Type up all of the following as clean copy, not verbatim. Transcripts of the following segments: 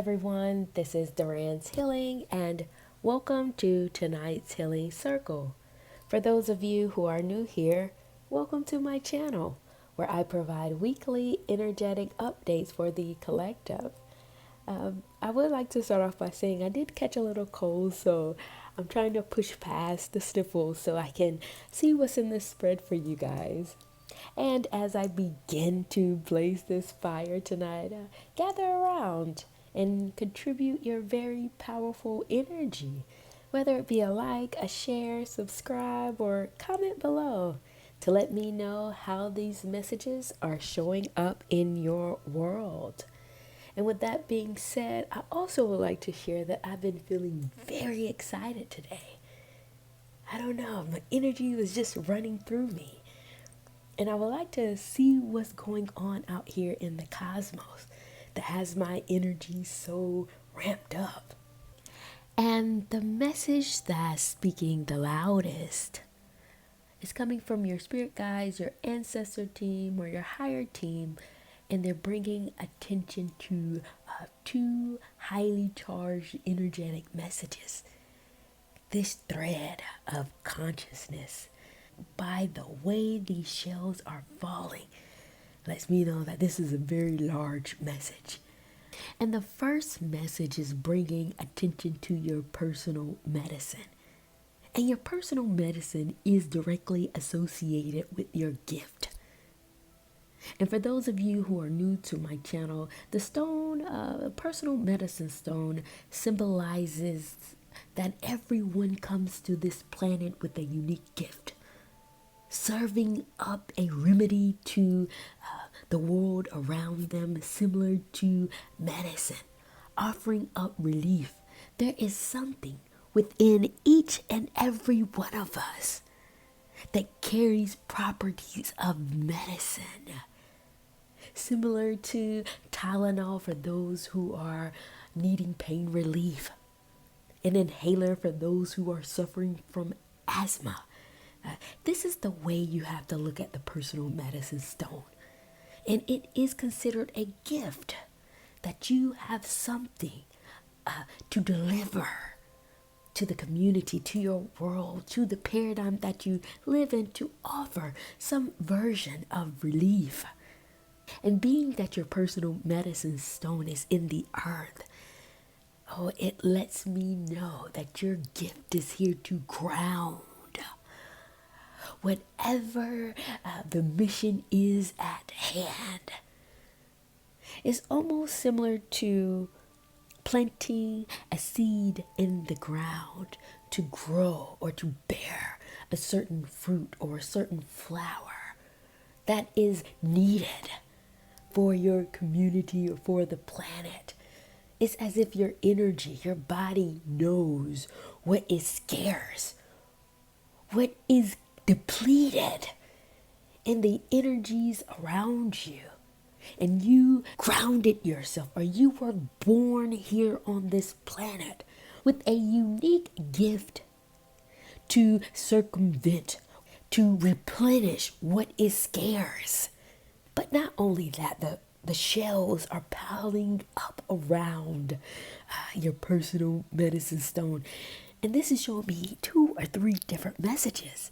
everyone. This is Duran's Healing, and welcome to tonight's Healing Circle. For those of you who are new here, welcome to my channel, where I provide weekly energetic updates for the collective. I would like to start off by saying I did catch a little cold, so I'm trying to push past the sniffles so I can see what's in this spread for you guys. And as I begin to blaze this fire tonight, gather around and contribute your very powerful energy, whether it be a like, a share, subscribe, or comment below to let me know how these messages are showing up in your world. And with that being said, I also would like to share that I've been feeling very excited today. I don't know, my energy was just running through me. And I would like to see what's going on out here in the cosmos that has my energy so ramped up. And the message that's speaking the loudest is coming from your spirit guides, your ancestor team, or your higher team. And they're bringing attention to two highly charged energetic messages. This thread of consciousness, by the way these shells are falling, lets me know that this is a very large message. And the first message is bringing attention to your personal medicine. And your personal medicine is directly associated with your gift. And for those of you who are new to my channel, the stone, personal medicine stone, symbolizes that everyone comes to this planet with a unique gift, serving up a remedy to the world around them, similar to medicine, offering up relief. There is something within each and every one of us that carries properties of medicine, similar to Tylenol for those who are needing pain relief, an inhaler for those who are suffering from asthma. This is the way you have to look at the personal medicine stone. And it is considered a gift that you have something to deliver to the community, to your world, to the paradigm that you live in, to offer some version of relief. And being that your personal medicine stone is in the earth, it lets me know that your gift is here to ground whatever the mission is at hand. It's almost similar to planting a seed in the ground to grow or to bear a certain fruit or a certain flower that is needed for your community or for the planet. It's as if your energy, your body knows what is scarce, what is depleted in the energies around you. And you grounded yourself, or you were born here on this planet with a unique gift to circumvent, to replenish what is scarce. But not only that, the shells are piling up around your personal medicine stone. And this is showing me 2 or 3 different messages.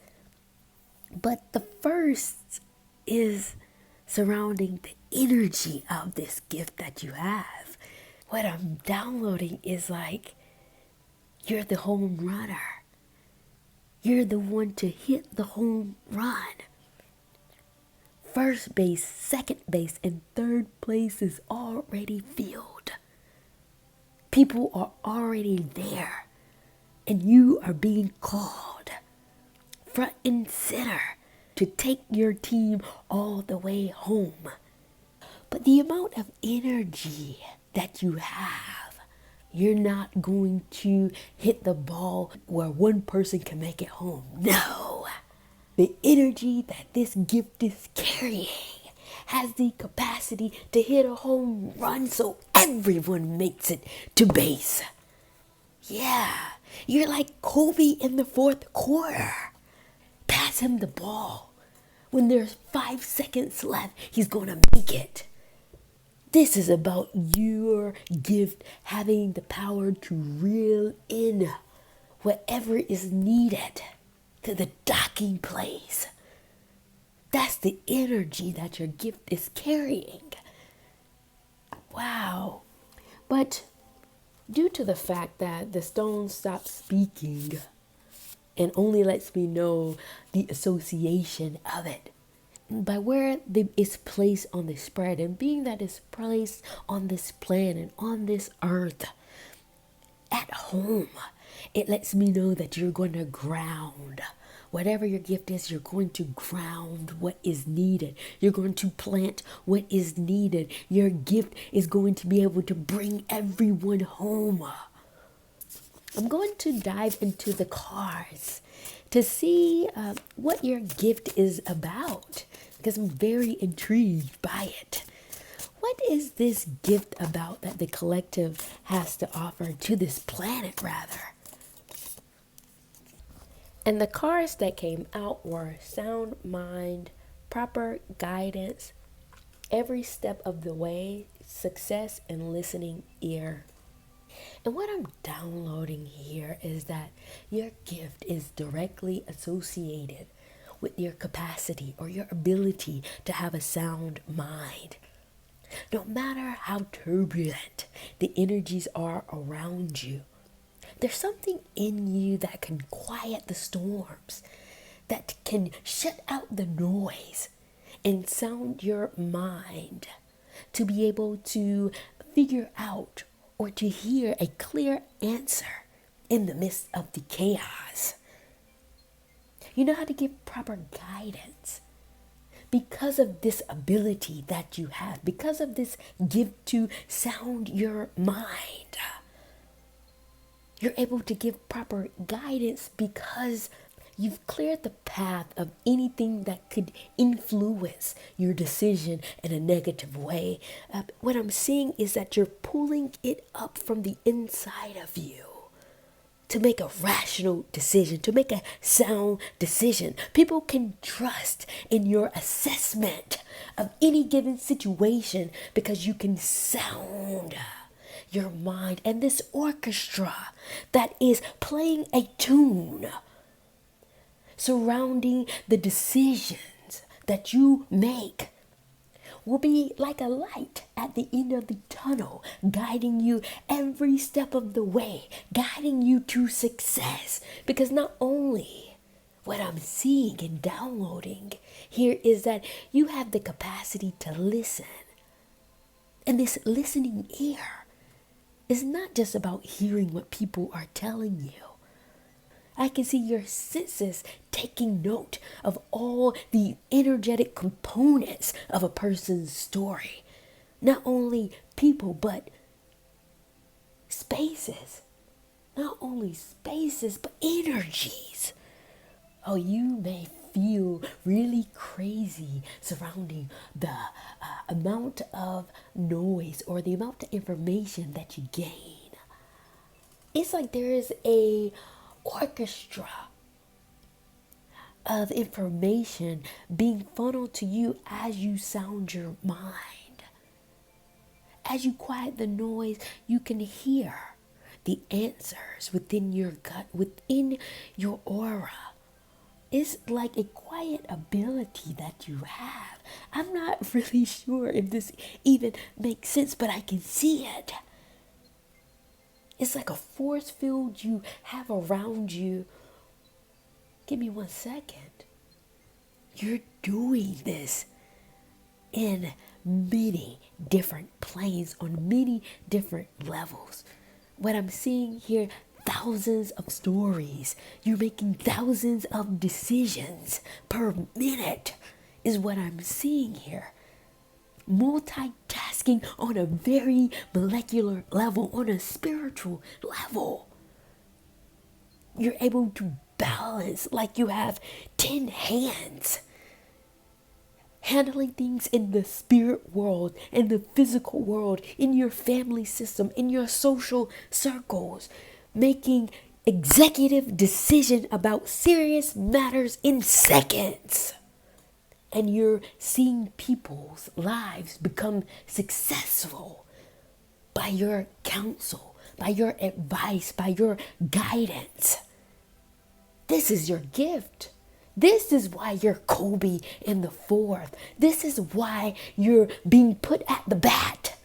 But the first is surrounding the energy of this gift that you have. What I'm downloading is like, you're the home runner. You're the one to hit the home run. First base, second base, and third place is already filled. People are already there, and you are being called front and center to take your team all the way home. But the amount of energy that you have, you're not going to hit the ball where one person can make it home. No. The energy that this gift is carrying has the capacity to hit a home run so everyone makes it to base. Yeah, you're like Kobe in the 4th quarter. Pass him the ball. When there's 5 seconds left, he's going to make it. This is about your gift having the power to reel in whatever is needed to the docking place. That's the energy that your gift is carrying. Wow. But due to the fact that the stone stopped speaking and only lets me know the association of it, by where it's placed on the spread, and being that it's placed on this planet, on this earth, at home, it lets me know that you're going to ground. Whatever your gift is, you're going to ground what is needed. You're going to plant what is needed. Your gift is going to be able to bring everyone home. I'm going to dive into the cards to see what your gift is about, because I'm very intrigued by it. What is this gift about that the collective has to offer to this planet, rather? And the cards that came out were sound mind, proper guidance, every step of the way, success, and listening ear. And what I'm downloading here is that your gift is directly associated with your capacity or your ability to have a sound mind. No matter how turbulent the energies are around you, there's something in you that can quiet the storms, that can shut out the noise and sound your mind to be able to figure out or to hear a clear answer in the midst of the chaos. You know how to give proper guidance because of this ability that you have, because of this gift to sound your mind. You're able to give proper guidance because you've cleared the path of anything that could influence your decision in a negative way. What I'm seeing is that you're pulling it up from the inside of you to make a rational decision, to make a sound decision. People can trust in your assessment of any given situation because you can sound your mind, and this orchestra that is playing a tune surrounding the decisions that you make will be like a light at the end of the tunnel, guiding you every step of the way, guiding you to success. Because not only what I'm seeing and downloading here is that you have the capacity to listen, and this listening ear is not just about hearing what people are telling you. I can see your senses taking note of all the energetic components of a person's story. Not only people, but spaces. Not only spaces, but energies. Oh, you may feel really crazy surrounding the amount of noise or the amount of information that you gain. It's like there is a orchestra of information being funneled to you as you sound your mind. As you quiet the noise, you can hear the answers within your gut, within your aura. It's like a quiet ability that you have. I'm not really sure if this even makes sense, but I can see it. It's like a force field you have around you. Give me 1 second. You're doing this in many different planes, on many different levels. What I'm seeing here, thousands of stories. You're making thousands of decisions per minute is what I'm seeing here. Multitasking on a very molecular level, on a spiritual level. You're able to balance like you have 10 hands. Handling things in the spirit world, in the physical world, in your family system, in your social circles. Making executive decision about serious matters in seconds. And you're seeing people's lives become successful by your counsel, by your advice, by your guidance. This is your gift. This is why you're Kobe in the fourth. This is why you're being put at the bat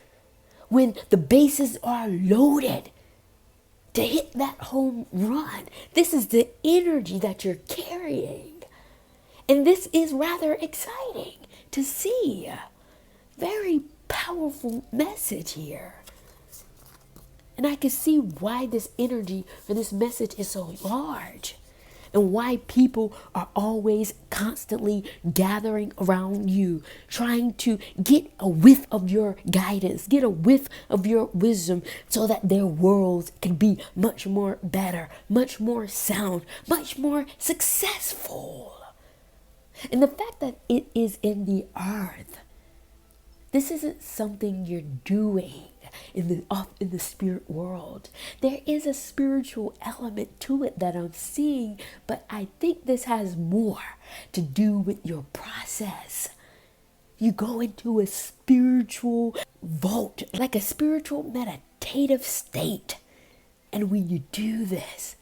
when the bases are loaded to hit that home run. This is the energy that you're carrying. And this is rather exciting to see. Very powerful message here. And I can see why this energy for this message is so large. And why people are always constantly gathering around you, trying to get a whiff of your guidance, get a whiff of your wisdom, so that their worlds can be much more better, much more sound, much more successful. And the fact that it is in the earth, this isn't something you're doing in the spirit world. There is a spiritual element to it that I'm seeing, but I think this has more to do with your process. You go into a spiritual vault, like a spiritual meditative state. And when you do this,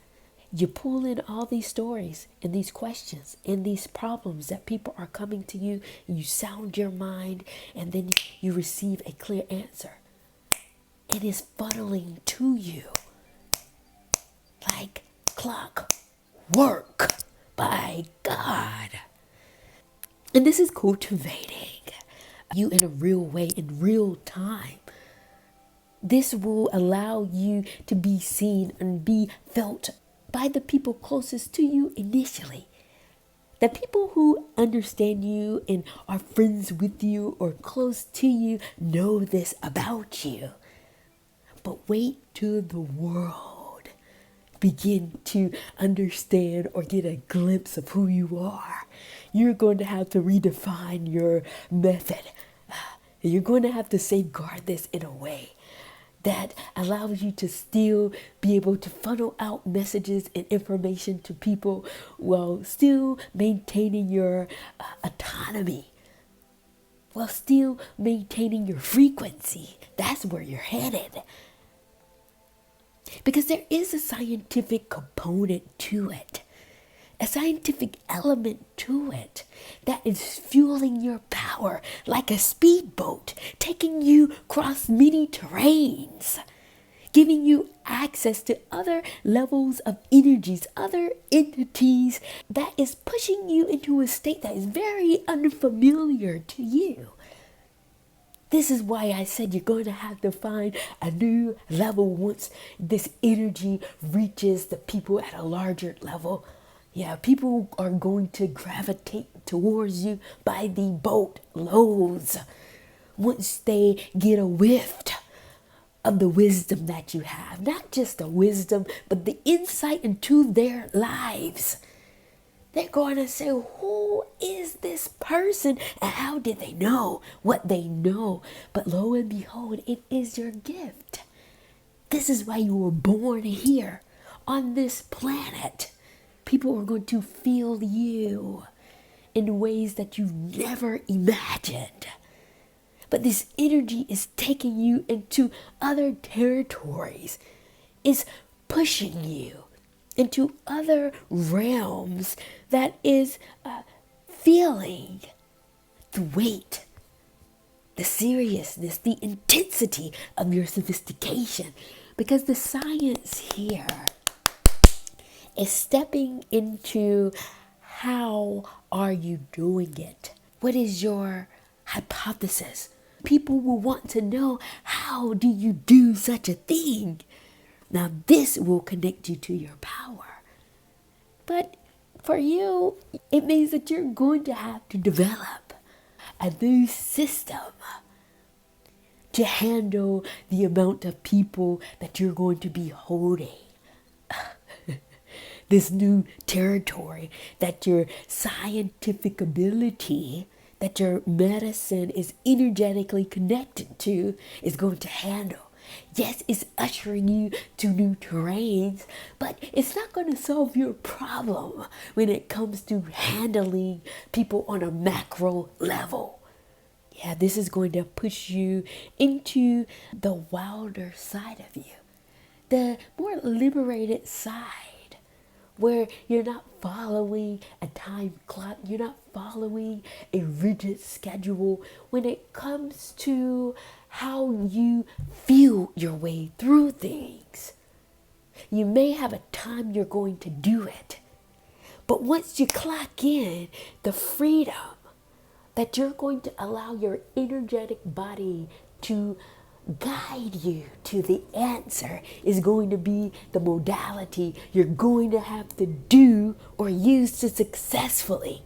you pull in all these stories and these questions and these problems that people are coming to you. You sound your mind, and then you receive a clear answer. It is funneling to you like clockwork by God. And this is cultivating you in a real way, in real time. This will allow you to be seen and be felt by the people closest to you initially. The people who understand you and are friends with you or close to you know this about you. But wait till the world begin to understand or get a glimpse of who you are. You're going to have to redefine your method. You're going to have to safeguard this in a way that allows you to still be able to funnel out messages and information to people while still maintaining your autonomy, while still maintaining your frequency. That's where you're headed. Because there is a scientific component to it, a scientific element to it that is fueling your power like a speedboat, taking you across many terrains, giving you access to other levels of energies, other entities, that is pushing you into a state that is very unfamiliar to you. This is why I said you're going to have to find a new level once this energy reaches the people at a larger level. Yeah, people are going to gravitate towards you by the boat loads once they get a whiff of the wisdom that you have. Not just the wisdom, but the insight into their lives. They're going to say, who is this person and how did they know what they know? But lo and behold, it is your gift. This is why you were born here on this planet. People are going to feel you in ways that you've never imagined. But this energy is taking you into other territories. It's pushing you into other realms that is feeling the weight, the seriousness, the intensity of your sophistication. Because the science here is stepping into how are you doing it? What is your hypothesis? People will want to know, how do you do such a thing? Now this will connect you to your power. But for you, it means that you're going to have to develop a new system to handle the amount of people that you're going to be holding. This new territory that your scientific ability, that your medicine is energetically connected to, is going to handle. Yes, it's ushering you to new terrains, but it's not going to solve your problem when it comes to handling people on a macro level. Yeah, this is going to push you into the wilder side of you, the more liberated side, where you're not following a time clock, you're not following a rigid schedule when it comes to how you feel your way through things. You may have a time you're going to do it, but once you clock in, the freedom that you're going to allow your energetic body to guide you to the answer is going to be the modality you're going to have to do or use to successfully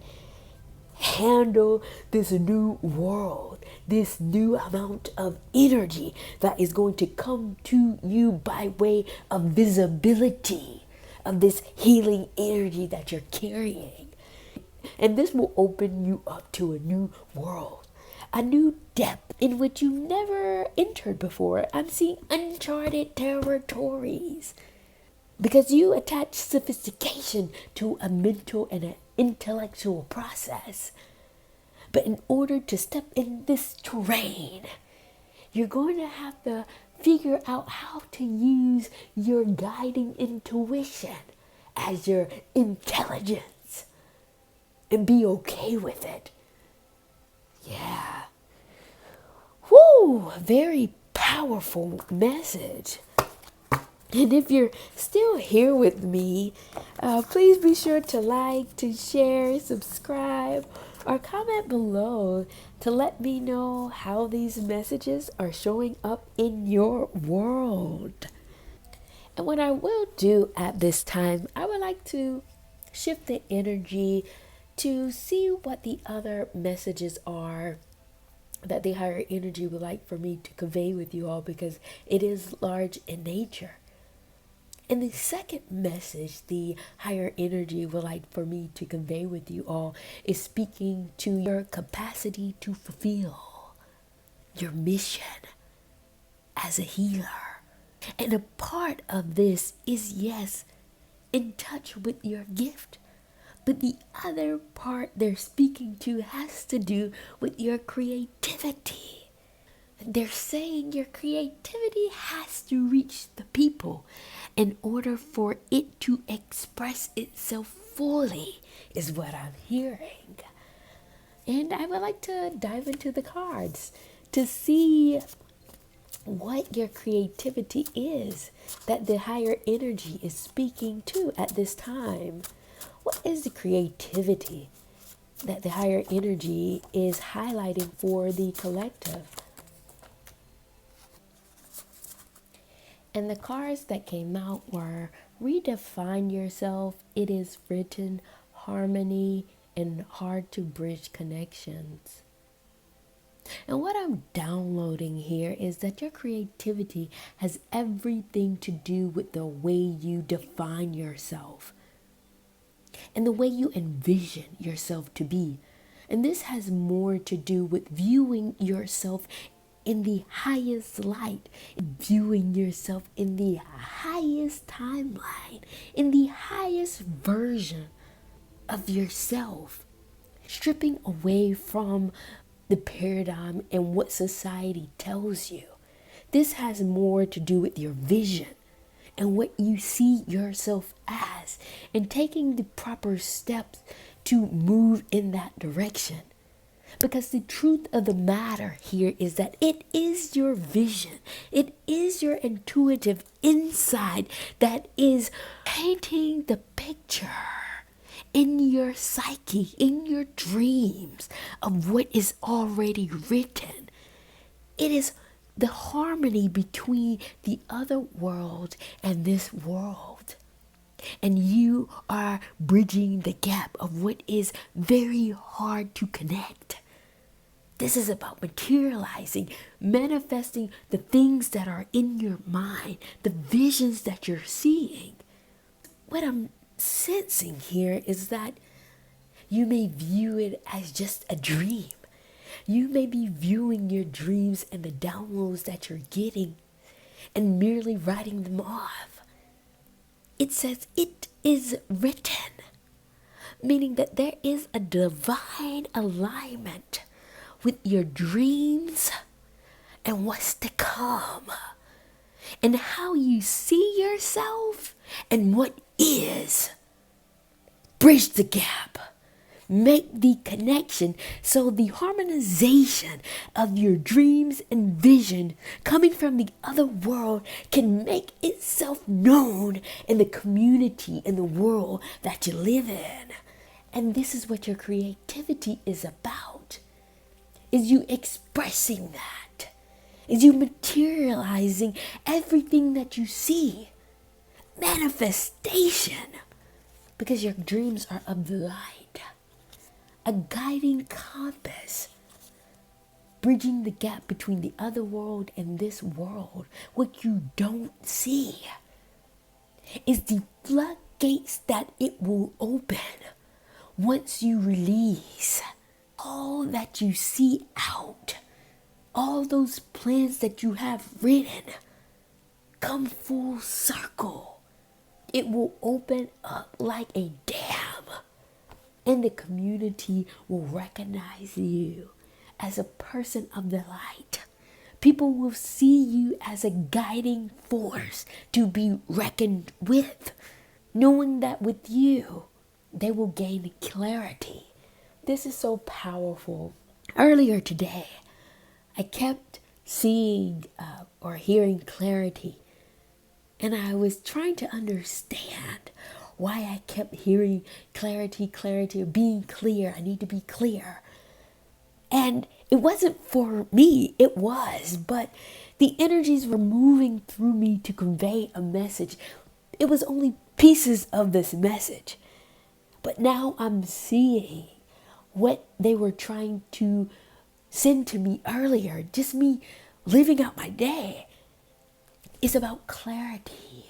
handle this new world, this new amount of energy that is going to come to you by way of visibility of this healing energy that you're carrying. And this will open you up to a new world, a new depth in which you never entered before. I'm seeing uncharted territories because you attach sophistication to a mental and an intellectual process. But in order to step in this terrain, you're going to have to figure out how to use your guiding intuition as your intelligence and be okay with it. Yeah. Whoo, very powerful message. And if you're still here with me, please be sure to like, to share, subscribe, or comment below to let me know how these messages are showing up in your world. And what I will do at this time, I would like to shift the energy to see what the other messages are that the higher energy would like for me to convey with you all, because it is large in nature. And the second message the higher energy would like for me to convey with you all is speaking to your capacity to fulfill your mission as a healer. And a part of this is, yes, in touch with your gift. But the other part they're speaking to has to do with your creativity. They're saying your creativity has to reach the people in order for it to express itself fully, is what I'm hearing. And I would like to dive into the cards to see what your creativity is that the higher energy is speaking to at this time. What is the creativity that the higher energy is highlighting for the collective? And the cards that came out were redefine yourself, it is written, harmony, and hard to bridge connections. And what I'm downloading here is that your creativity has everything to do with the way you define yourself and the way you envision yourself to be. And this has more to do with viewing yourself in the highest light, viewing yourself in the highest timeline, in the highest version of yourself, stripping away from the paradigm and what society tells you. This has more to do with your vision and what you see yourself as, and taking the proper steps to move in that direction. Because the truth of the matter here is that it is your vision, it is your intuitive insight that is painting the picture in your psyche, in your dreams of what is already written. It is the harmony between the other world and this world. And you are bridging the gap of what is very hard to connect. This is about materializing, manifesting the things that are in your mind, the visions that you're seeing. What I'm sensing here is that you may view it as just a dream. You may be viewing your dreams and the downloads that you're getting and merely writing them off. It says it is written, meaning that there is a divine alignment with your dreams and what's to come, and how you see yourself and what is. Bridge the gap. Make the connection so the harmonization of your dreams and vision coming from the other world can make itself known in the community and the world that you live in. And this is what your creativity is about. Is you expressing that. Is you materializing everything that you see. Manifestation. Because your dreams are of the light. A guiding compass, bridging the gap between the other world and this world. What you don't see is the floodgates that it will open once you release all that you see out. All those plans that you have written come full circle. It will open up like a dam. And the community will recognize you as a person of the light. People will see you as a guiding force to be reckoned with, knowing that with you, they will gain clarity. This is so powerful. Earlier today, I kept seeing or hearing clarity, and I was trying to understand why I kept hearing clarity, or being clear. I need to be clear. And it wasn't for me, it was, but the energies were moving through me to convey a message. It was only pieces of this message. But now I'm seeing what they were trying to send to me earlier. Just me living out my day. It's about clarity.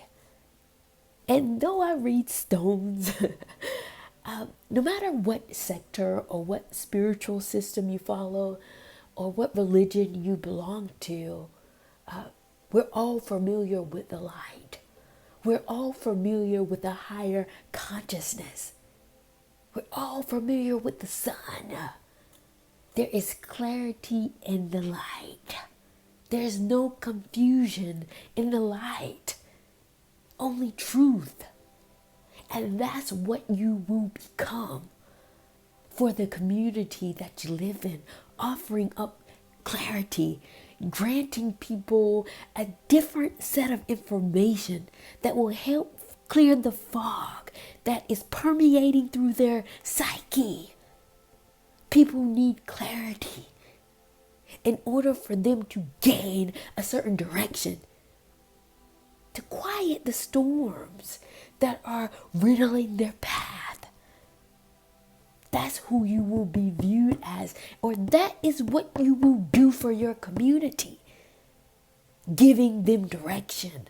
And though I read stones, no matter what sector or what spiritual system you follow or what religion you belong to, we're all familiar with the light. We're all familiar with the higher consciousness. We're all familiar with the sun. There is clarity in the light. There's no confusion in the light. Only truth. And that's what you will become for the community that you live in, offering up clarity, granting people a different set of information that will help clear the fog that is permeating through their psyche. People need clarity in order for them to gain a certain direction, to quiet the storms that are riddling their path. That's who you will be viewed as, or that is what you will do for your community, giving them direction.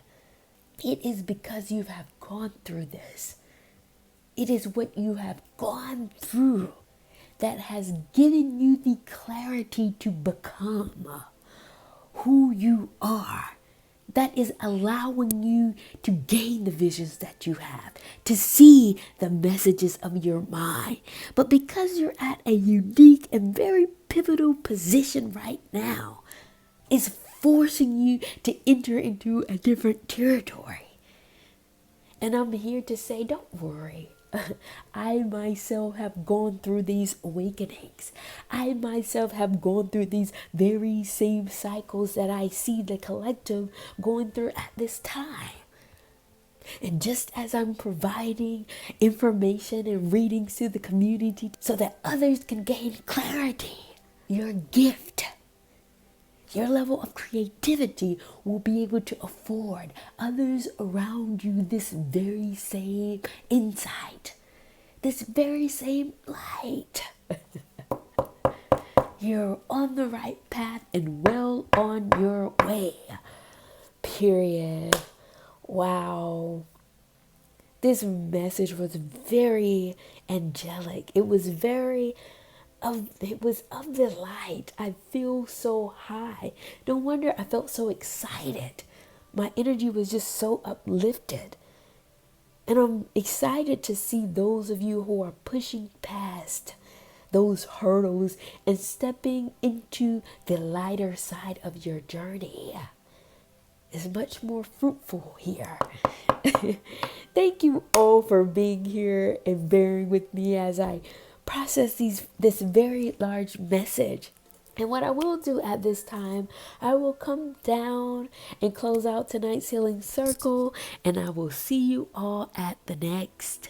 It is because you have gone through this. It is what you have gone through that has given you the clarity to become who you are. That is allowing you to gain the visions that you have, to see the messages of your mind. But because you're at a unique and very pivotal position right now, it's forcing you to enter into a different territory. And I'm here to say, don't worry. I myself have gone through these awakenings. I myself have gone through these very same cycles that I see the collective going through at this time. And just as I'm providing information and readings to the community so that others can gain clarity, your gift, your level of creativity will be able to afford others around you this very same insight, this very same light. You're on the right path and well on your way. Period. Wow. This message was very angelic. It was of the light. I feel so high. No wonder I felt so excited my energy was just so uplifted. And I'm excited to see those of you who are pushing past those hurdles and stepping into the lighter side of your journey. Is much more fruitful here. Thank you all for being here and bearing with me as I process this very large message. And what I will do at this time, I will come down and close out tonight's healing circle, and I will see you all at the next.